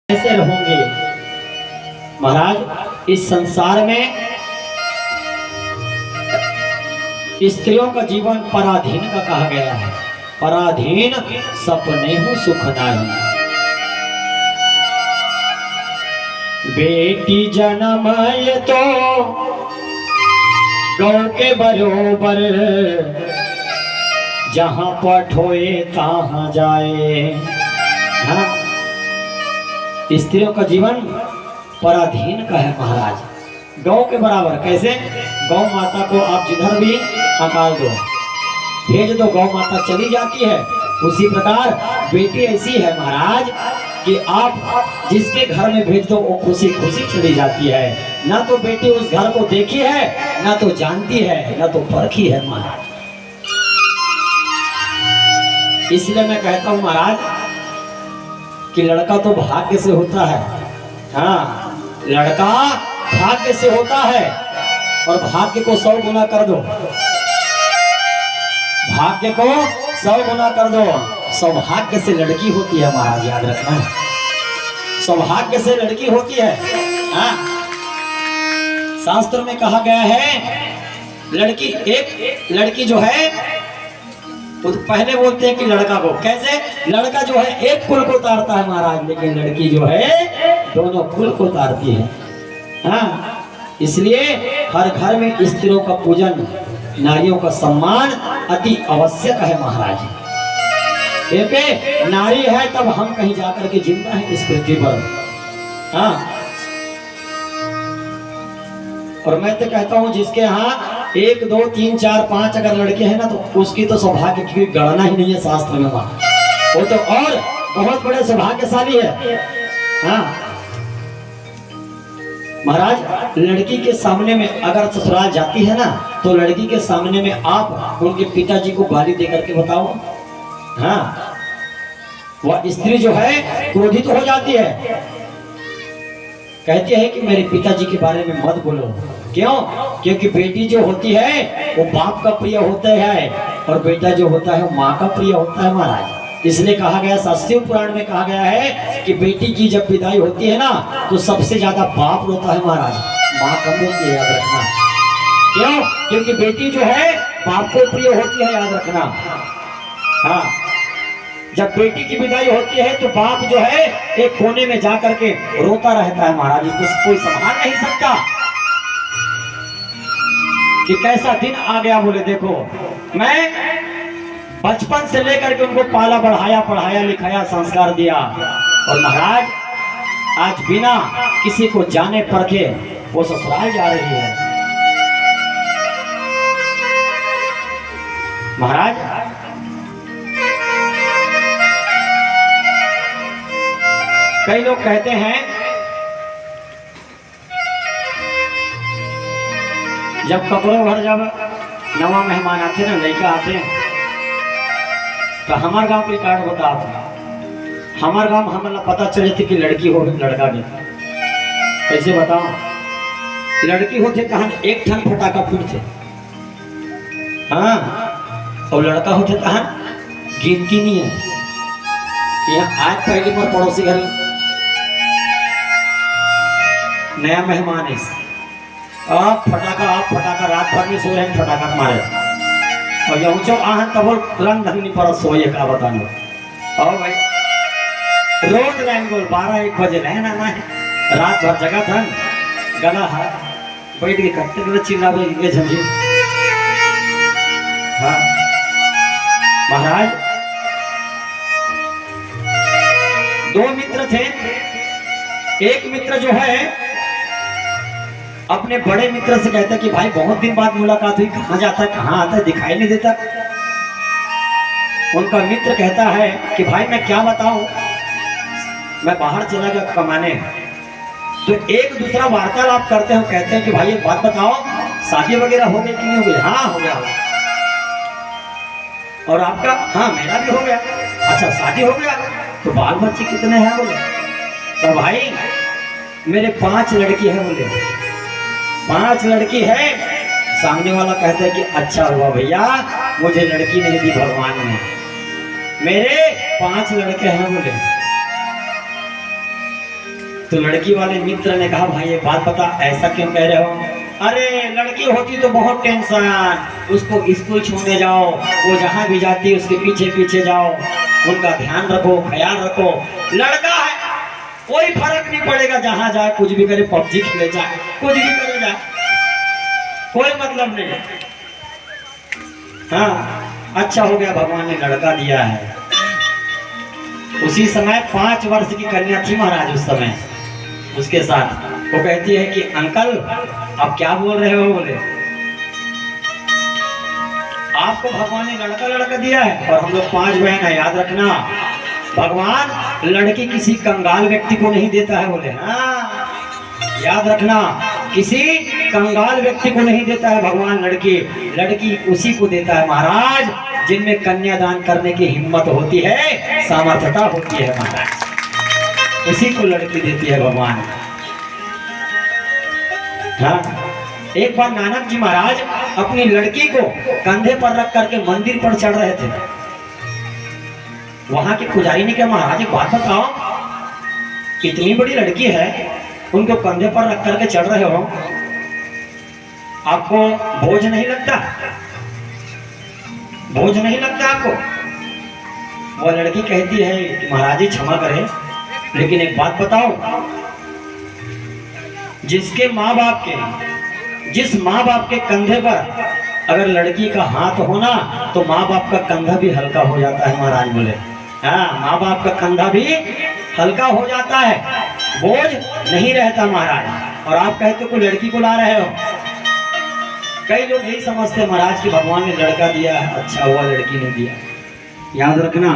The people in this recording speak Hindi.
कैसे रहोगे महाराज। इस संसार में स्त्रियों का जीवन पराधीन का कहा गया है। पराधीन सपने हूँ सुख नाही। बेटी जन्माए तो गौ के बरोबर, जहाँ पठोए तहाँ जाए। हाँ, स्त्रियों का जीवन पराधीन का है महाराज। गौ के बराबर कैसे? गौ माता को आप जिधर भी हकार दो, भेज दो, गौ माता चली जाती है। उसी प्रकार बेटी ऐसी है महाराज कि आप जिसके घर में भेज दो वो खुशी खुशी चली जाती है। ना तो बेटी उस घर को देखी है, ना तो जानती है, ना तो परखी है महाराज। इसलिए मैं कहता हूँ महाराज कि लड़का तो भाग्य से होता है। हाँ, लड़का भाग्य से होता है। और भाग्य को 100 गुना कर दो, भाग्य को 100 गुना कर दो। सौभाग्य से लड़की होती है महाराज, याद रखना। सौभाग्य से लड़की होती है। हाँ, शास्त्र में कहा गया है लड़की, एक लड़की जो है तो पहले बोलते हैं कि लड़का को कैसे? लड़का जो है एक कुल को उतारता है महाराज, लेकिन लड़की जो है दोनों कुल को उतारती है। हाँ, इसलिए हर घर में स्त्रियों का पूजन, नारियों का सम्मान अति आवश्यक है महाराज। क्योंकि नारी है तब हम कहीं जाकर के जिंदा है इस पृथ्वी पर। हाँ, और मैं तो कहता हूँ जिसके यहाँ 1 2 3 4 5 अगर लड़के हैं ना तो उसकी तो सौभाग्य की गणना ही नहीं है शास्त्र में। वो तो और बहुत बड़े सौभाग्यशाली है। हाँ महाराज, लड़की के सामने में अगर ससुराल जाती है ना तो लड़की के सामने में आप उनके पिताजी को गाली दे करके बताओ। हाँ, वह स्त्री जो है क्रोधित हो जाती है, कहती है कि मेरे पिताजी के बारे में मत बोलो। क्यों? क्योंकि बेटी जो होती है वो बाप का प्रिय होता है और बेटा जो होता है वो माँ का प्रिय होता है महाराज। इसलिए कहा गया, शास्त्रीय पुराण में कहा गया है कि बेटी की जब विदाई होती है ना तो सबसे ज्यादा बाप रोता है महाराज, माँ कम रोती है, याद रखना। क्यों? क्योंकि बेटी जो है बाप को प्रिय होती है, याद रखना। हाँ, जब बेटी की विदाई होती है तो बाप जो है एक कोने में जा करके रोता रहता है महाराज, इसको कोई संभाल नहीं सकता कि कैसा दिन आ गया। बोले देखो, मैं बचपन से लेकर के उनको पाला बढ़ाया, पढ़ाया लिखाया, संस्कार दिया, और महाराज आज बिना किसी को जाने परखे वो ससुराल जा रही है। महाराज कई लोग कहते हैं जब कपड़ों घर जब नवा मेहमान आते ना, लड़का आते हैं तो हमारे गांव के कार्ड बता था। हमारे गांव हमें पता चले थे कि लड़की हो लड़का नहीं। कैसे बताओ? लड़की होते कहां एक ठन फटाका फूटते, हाँ, और लड़का होते कहां गिनती नहीं है। यहाँ आज पहली बार पड़ोसी घर नया मेहमान है, आप फटाका रात भर में सो रहे हैं, फटाका मारे और यह ऊंचो आहन तब रंग ढंगनी पर सोए का बतानो। और भाई रोज लाइन बोल 12-1 बजे रहना ना है, रात भर जगह था गला है बैठ के करते हुए चिल्ला ये झंझी। हाँ महाराज, 2 मित्र थे। एक मित्र जो है अपने बड़े मित्र से कहता है कि भाई बहुत दिन बाद मुलाकात हुई, कहाँ जाता है, कहाँ आता है, दिखाई नहीं देता। उनका मित्र कहता है कि भाई मैं क्या बताऊं, मैं बाहर चला गया कमाने। तो एक दूसरा वार्तालाप करते हैं, कहते हैं कि भाई एक बात बताओ, शादी वगैरह हो गई कि नहीं हो गई? हाँ हो गया। और आपका? हाँ मेरा भी हो गया। अच्छा शादी हो गया, तो बाल बच्चे कितने हैं? बोले तो भाई मेरे 5 लड़की है। बोले 5 लड़की है। सामने वाला कहता है कि अच्छा हुआ भैया, मुझे लड़की नहीं दी भगवान ने, मेरे 5 लड़के हैं। बोले तो लड़की वाले मित्र ने कहा भाई एक बात बता, ऐसा क्यों कह रहे हो? अरे लड़की होती तो बहुत टेंशन, उसको स्कूल छोड़ने जाओ, वो जहाँ भी जाती है उसके पीछे पीछे जाओ, उनका ध्यान रखो, ख्याल रखो। लड़का है कोई फर्क नहीं पड़ेगा, जहाँ जाए कुछ भी करे, पबजी खेले जाए, कुछ भी करे जाए, कोई मतलब नहीं। हाँ अच्छा हो गया भगवान ने लड़का दिया है। उसी समय 5 वर्ष की कन्या थी महाराज उस समय उसके साथ। वो कहती है कि अंकल आप क्या बोल रहे हो? बोले आपको भगवान ने लड़का लड़का दिया है और हम लोग 5 बहन है, याद रखना भगवान लड़की किसी कंगाल व्यक्ति को नहीं देता है। बोले हाँ याद रखना, किसी कंगाल व्यक्ति को नहीं देता है भगवान लड़की, लड़की उसी को देता है महाराज जिनमें कन्यादान करने की हिम्मत होती है, सामर्थ्यता होती है महाराज, उसी को लड़की देती है भगवान। हाँ एक बार नानक जी महाराज अपनी लड़की को कंधे पर रख करके मंदिर पर चढ़ रहे थे। वहां के पुजारी ने कहा महाराज एक बात बताओ, इतनी बड़ी लड़की है उनको कंधे पर रख करके चढ़ रहे हो, आपको बोझ नहीं लगता? बोझ नहीं लगता आपको? वो लड़की कहती है कि महाराज जी क्षमा करें, लेकिन एक बात बताओ, जिसके माँ बाप के, जिस माँ बाप के कंधे पर अगर लड़की का हाथ होना तो माँ बाप का कंधा भी हल्का हो जाता है महाराज। बोले हाँ माँ बाप का कंधा भी हल्का हो जाता है, बोझ नहीं रहता महाराज। और आप कहते को लड़की को ला रहे हो, कई लोग यही समझते हैं महाराज कि भगवान ने लड़का दिया, अच्छा हुआ लड़की ने दिया। याद रखना